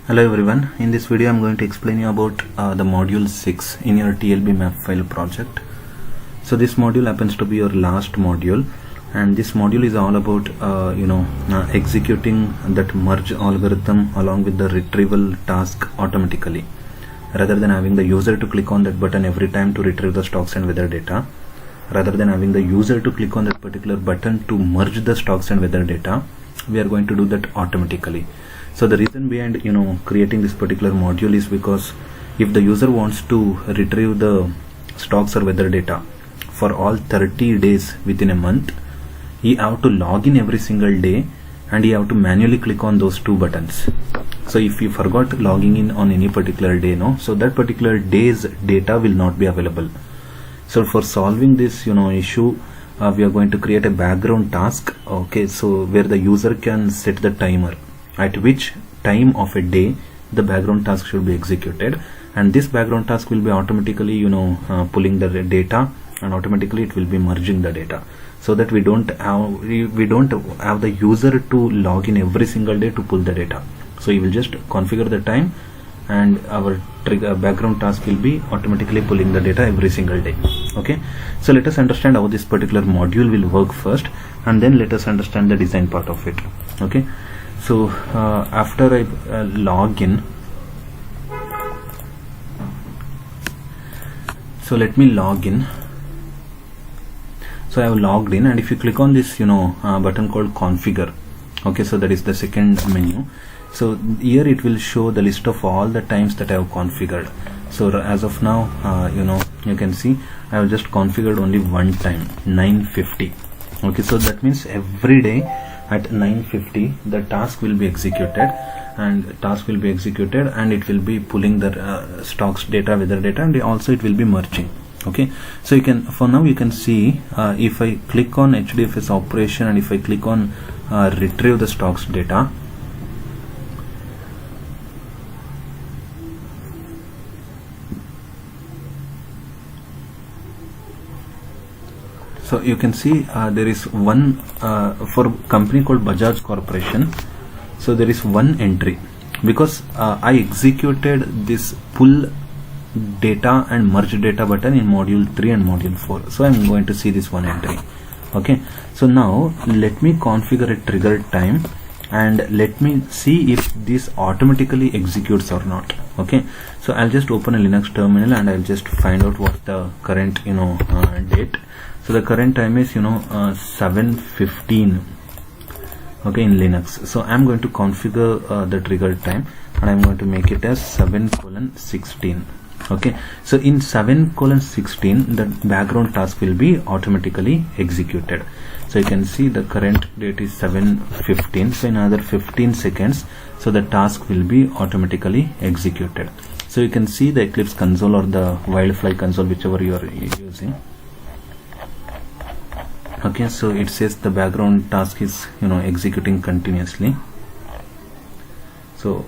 Hello everyone, in this video I'm going to explain you about the module 6 in your TLB map file project. So this module happens to be your last module, and this module is all about executing that merge algorithm along with the retrieval task automatically, rather than having the user to click on that button every time to retrieve the stocks and weather data. Rather than having the user to click on that particular button to merge the stocks and weather data, we are going to do that automatically. So the reason behind creating this particular module is because if the user wants to retrieve the stocks or weather data for all 30 days within a month, he have to log in every single day and he have to manually click on those two buttons. So if you forgot logging in on any particular day, so that particular day's data will not be available. So for solving this issue, we are going to create a background task, so where the user can set the timer at which time of a day the background task should be executed, and this background task will be automatically pulling the data, and automatically it will be merging the data, so that we don't have the user to log in every single day to pull the data. So you will just configure the time and our background task will be automatically pulling the data every single day. Okay, so let us understand how this particular module will work first, and then let us understand the design part of it. Okay, so after I log in, so let me log in. So I have logged in, and if you click on this button called configure, okay, so that is the second menu. So here it will show the list of all the times that I have configured. So as of now, you can see I have just configured only one time, 9:50. Okay, so that means every day at 9:50 the task will be executed, and it will be pulling the stocks data, weather data, and also it will be merging. Okay, so you can, for now you can see, if I click on HDFS operation and if I click on retrieve the stocks data, so you can see there is one for company called Bajaj Corporation. So there is one entry because I executed this pull data and merge data button in module 3 and module 4. So I'm going to see this one entry. Okay, so now let me configure a trigger time and let me see if this automatically executes or not. Okay, so I'll just open a Linux terminal and I'll just find out what the current date. So the current time is 7:15, okay, in Linux. So I'm going to configure the trigger time, and I'm going to make it as 7:16. Okay, so in 7:16 the background task will be automatically executed. So you can see the current date is 7:15. So in another 15 seconds, so the task will be automatically executed. So you can see the Eclipse console or the Wildfly console, whichever you are using. Okay, so it says the background task is executing continuously. So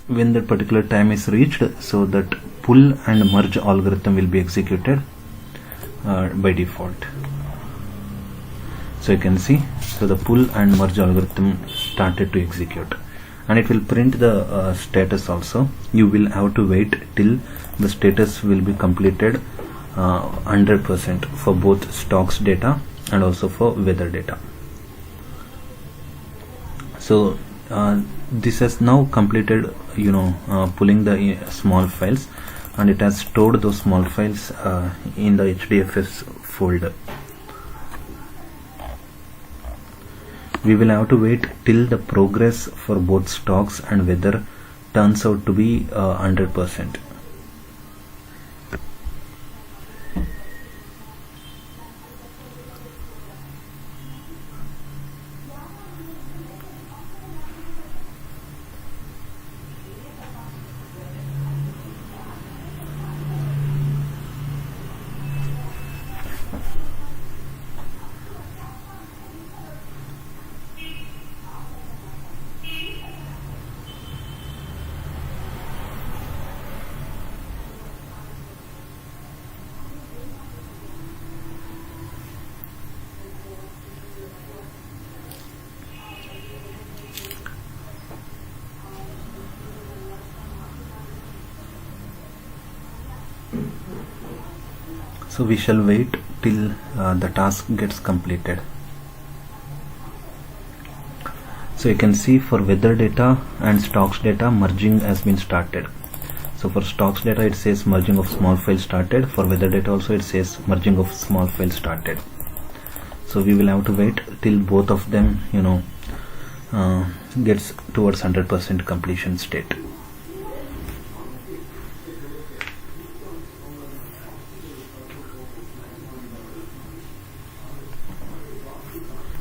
when that particular time is reached, so that pull and merge algorithm will be executed by default. So you can see, so the pull and merge algorithm started to execute, and it will print the status also. You will have to wait till the status will be completed 100% for both stocks data and also for weather data. So this has now completed pulling the small files, and it has stored those small files in the HDFS folder. We will have to wait till the progress for both stocks and weather turns out to be 100%. So we shall wait till the task gets completed. So you can see for weather data and stocks data merging has been started. So for stocks data it says merging of small file started. For weather data also it says merging of small file started. So we will have to wait till both of them gets towards 100% completion state.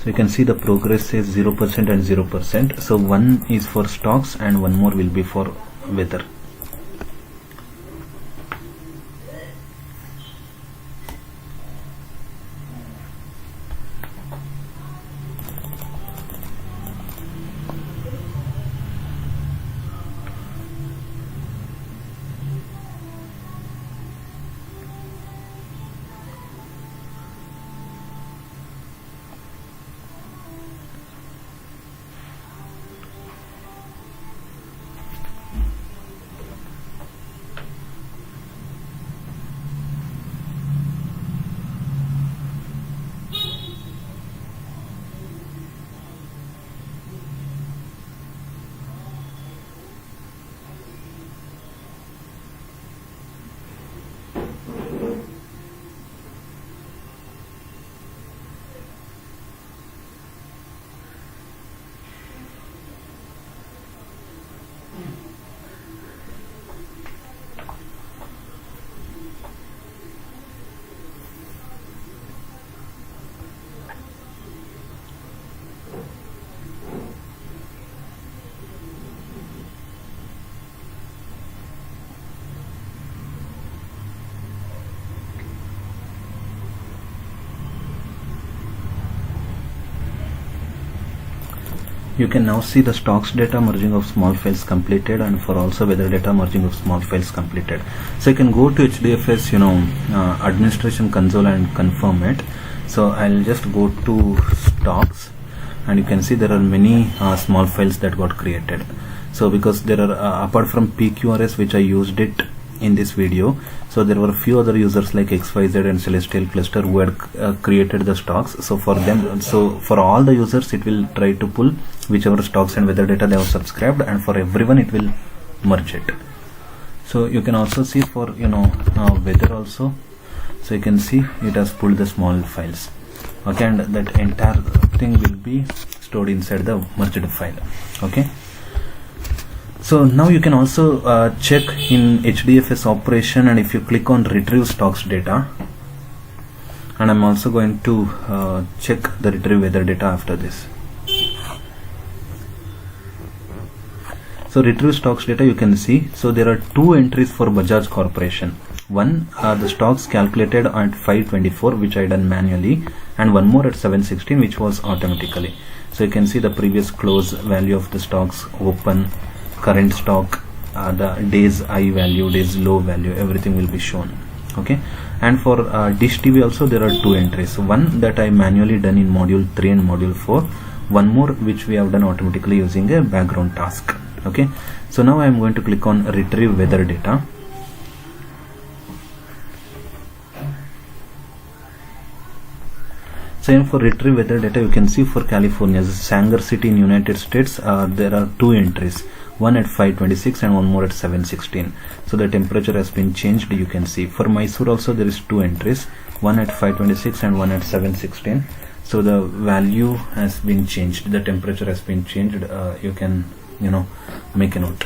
So you can see the progress says 0% and 0%. So one is for stocks and one more will be for weather. You can now see the stocks data merging of small files completed, and for also weather data merging of small files completed. So you can go to HDFS administration console and confirm it. So I'll just go to stocks, and you can see there are many small files that got created. So because there are apart from PQRS, which I used it in this video, so there were a few other users like XYZ and Celestial Cluster who had created the stocks. So for them, so for all the users it will try to pull whichever stocks and weather data they have subscribed, and for everyone it will merge it. So you can also see for weather also, so you can see it has pulled the small files, okay, and that entire thing will be stored inside the merged file. Okay, so now you can also check in HDFS operation, and if you click on retrieve stocks data, and I'm also going to check the retrieve weather data after this. So retrieve stocks data, you can see, so there are two entries for Bajaj Corporation. One the stocks calculated at 524, which I done manually, and one more at 716, which was automatically. So you can see the previous close value of the stocks, open, current stock, the days high value, days low value, everything will be shown. Okay, and for Dish TV also there are two entries, one that I manually done in module 3 and module 4, one more which we have done automatically using a background task. Okay, so now I am going to click on retrieve weather data. Same for retrieve weather data, you can see for California, Sanger City in United States, there are two entries, one at 526 and one more at 716. So the temperature has been changed, you can see. For Mysore also there is two entries, one at 526 and one at 716. So the value has been changed, the temperature has been changed. You can make a note.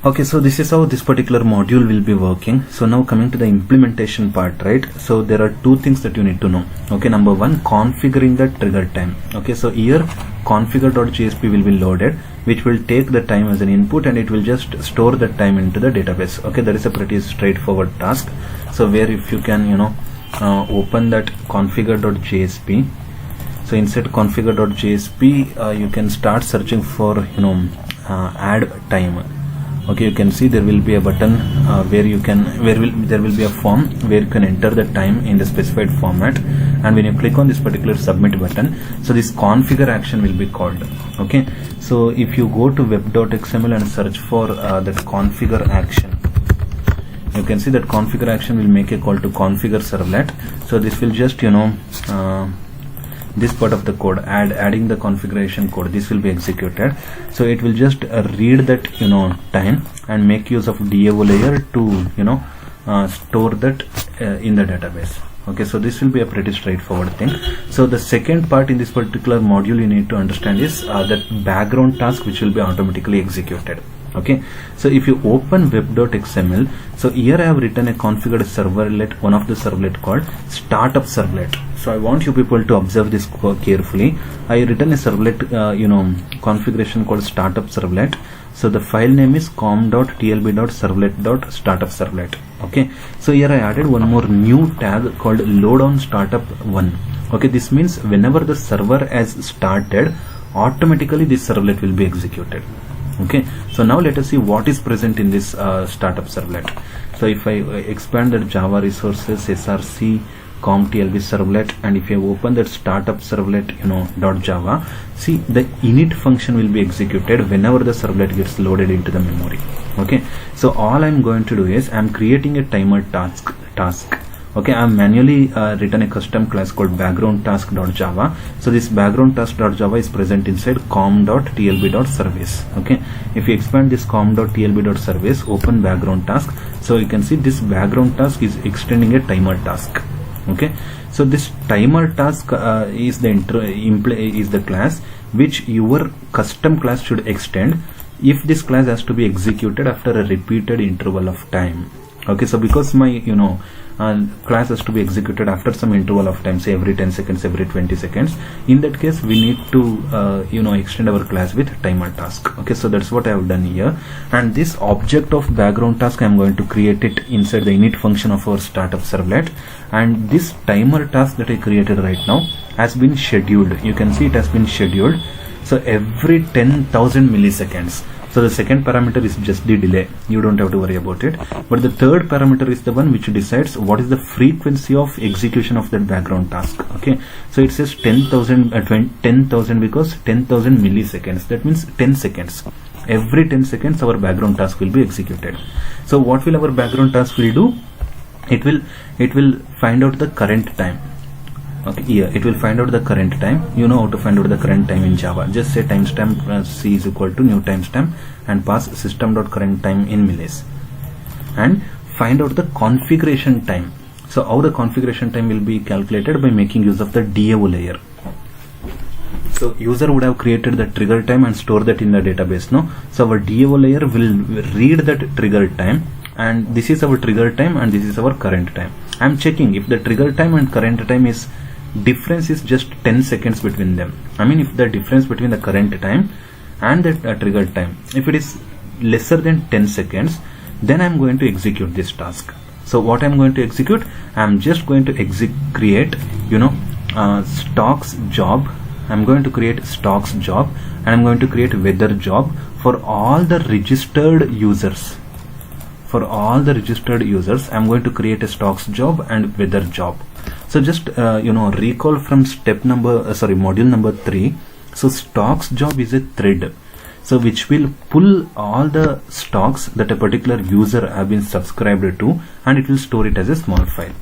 Okay, so this is how this particular module will be working. So now coming to the implementation part, right? So there are two things that you need to know. Okay, number one, configuring the trigger time. Okay, so here configure.jsp will be loaded, which will take the time as an input, and it will just store the time into the database. Okay, that is a pretty straightforward task. So where if you can open that configure.jsp, so inside configure.jsp you can start searching for add time. Okay, you can see there will be a button where there will be a form where you can enter the time in the specified format, and when you click on this particular submit button, so this configure action will be called. Okay, so if you go to web.xml and search for that configure action, you can see that configure action will make a call to configure servlet. So this will just this part of the code, adding the configuration code, this will be executed. So it will just read that time and make use of DAO layer to store that in the database. Okay, so this will be a pretty straightforward thing. So the second part in this particular module you need to understand is that background task which will be automatically executed. Okay, so if you open web.xml, so here I have written a configured servlet, one of the servlet called startup servlet. So I want you people to observe this carefully. I written a servlet configuration called startup servlet. So the file name is com.tlb.servlet.startup-servlet. Okay, so here I added one more new tag called load on startup 1. Okay, this means whenever the server has started, automatically this servlet will be executed. Okay, so now let us see what is present in this startup servlet. So if I expand that Java resources src com TLB servlet, and if you open that startup servlet .java, see the init function will be executed whenever the servlet gets loaded into the memory. Okay, so all I'm going to do is I'm creating a timer task. Okay, I'm manually written a custom class called background task.java. So this background task.java is present inside com.tlb.service. Okay, if you expand this com.tlb.service, open background task, so you can see this background task is extending a timer task. Okay, so this timer task is the class which your custom class should extend if this class has to be executed after a repeated interval of time. Okay, so because my class has to be executed after some interval of time, say every 10 seconds, every 20 seconds, in that case we need to extend our class with timer task. Okay, so that's what I have done here, and this object of background task I'm going to create it inside the init function of our startup servlet, and this timer task that I created right now has been scheduled. You can see it has been scheduled, so every 10,000 milliseconds. So the second parameter is just the delay, you don't have to worry about it, but the third parameter is the one which decides what is the frequency of execution of that background task. Okay, so it says 10,000 because 10,000 milliseconds, that means 10 seconds. Every 10 seconds our background task will be executed. So what will our background task will do? It will find out the current time. Okay, here it will find out the current time. You know how to find out the current time in Java. Just say timestamp c is equal to new timestamp and pass system.current time in millis, and find out the configuration time. So how the configuration time will be calculated? By making use of the DAO layer. So user would have created the trigger time and store that in the database, no? So our DAO layer will read that trigger time, and this is our trigger time and this is our current time. I'm checking if the trigger time and current time is difference is just 10 seconds between them. I mean, if the difference between the current time and the trigger time, if it is lesser than 10 seconds, then I'm going to execute this task. So what I'm going to execute, I'm just going to create stocks job. I'm going to create stocks job, and I'm going to create weather job for all the registered users. For all the registered users, I'm going to create a stocks job and weather job. So just recall from module number 3. So stocks job is a thread, so which will pull all the stocks that a particular user have been subscribed to, and it will store it as a small file.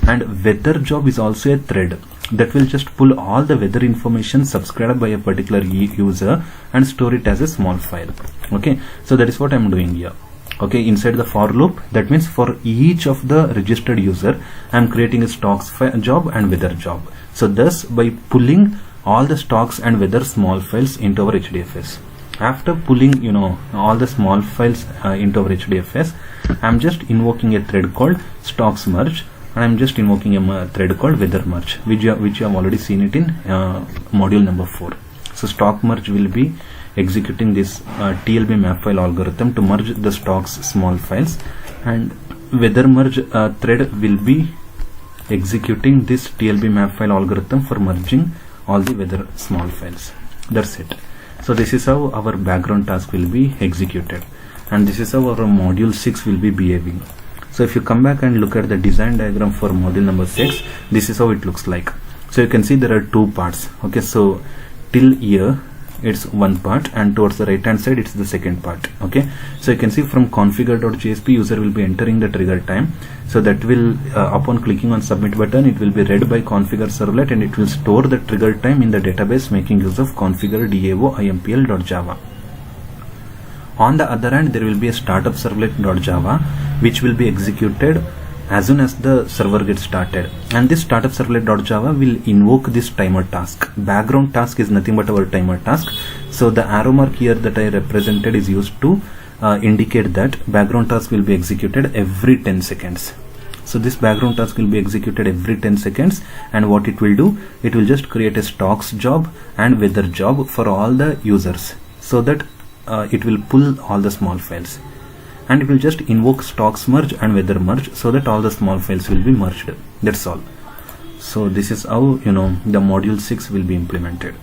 And weather job is also a thread that will just pull all the weather information subscribed by a particular user and store it as a small file. Okay, so that is what I'm doing here. Okay, inside the for loop, that means for each of the registered user, I'm creating a stocks job and weather job. So thus, by pulling all the stocks and weather small files into our HDFS, after pulling all the small files into our HDFS, I'm just invoking a thread called stocks merge, and I'm just invoking a thread called weather merge, which you have already seen it in module number 4. So stock merge will be executing this TLB map file algorithm to merge the stocks small files, and weather merge thread will be executing this TLB map file algorithm for merging all the weather small files. That's it. So this is how our background task will be executed, and this is how our module 6 will be behaving. So if you come back and look at the design diagram for module number 6, this is how it looks like. So you can see there are two parts. Okay, so till here it's one part, and towards the right hand side it's the second part. Okay, so you can see from configure.jsp user will be entering the trigger time, so that will upon clicking on submit button it will be read by configure servlet and it will store the trigger time in the database making use of configure dao impl.java. On the other hand, there will be a startup servlet.java which will be executed as soon as the server gets started, and this startup servlet.java will invoke this timer task. Background task is nothing but our timer task, so the arrow mark here that I represented is used to indicate that background task will be executed every 10 seconds. So this background task will be executed every 10 seconds, and what it will do, it will just create a stocks job and weather job for all the users, so that it will pull all the small files, and it will just invoke stocks merge and weather merge so that all the small files will be merged. That's all. So this is how the module 6 will be implemented.